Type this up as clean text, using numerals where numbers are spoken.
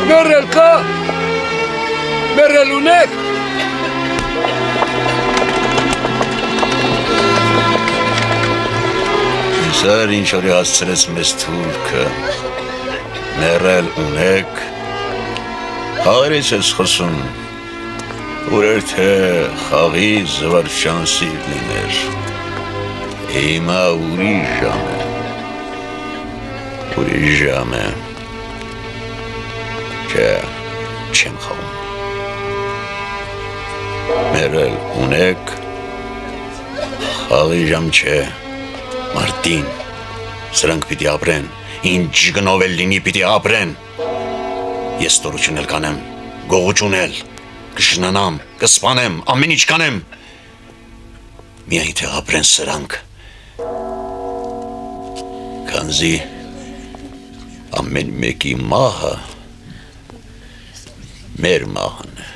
Մերել կա, մերել ունեք, Սար ինչ օրի հասցրեց մեզ թուրքը, մերել ունեք, խաղերից ես խոսում, ուրեր թե խաղի զվարճան սիր լիներ, հիմա ուրիշ ժամ է, չէ, չեմ խաղում, մերել ունեք, խաղի ժամ չէ, Մարտին, սրանք պիտի ապրեն, ինչ գնով էլ լինի պիտի ապրեն, ես տորություն էլ կանեմ, գողություն էլ, կշնանամ, կսպանեմ, ամեն ինչ կանեմ, միայն թե ապրեն սրանք, քանզի ամեն մեկի մահը մեր մահն է,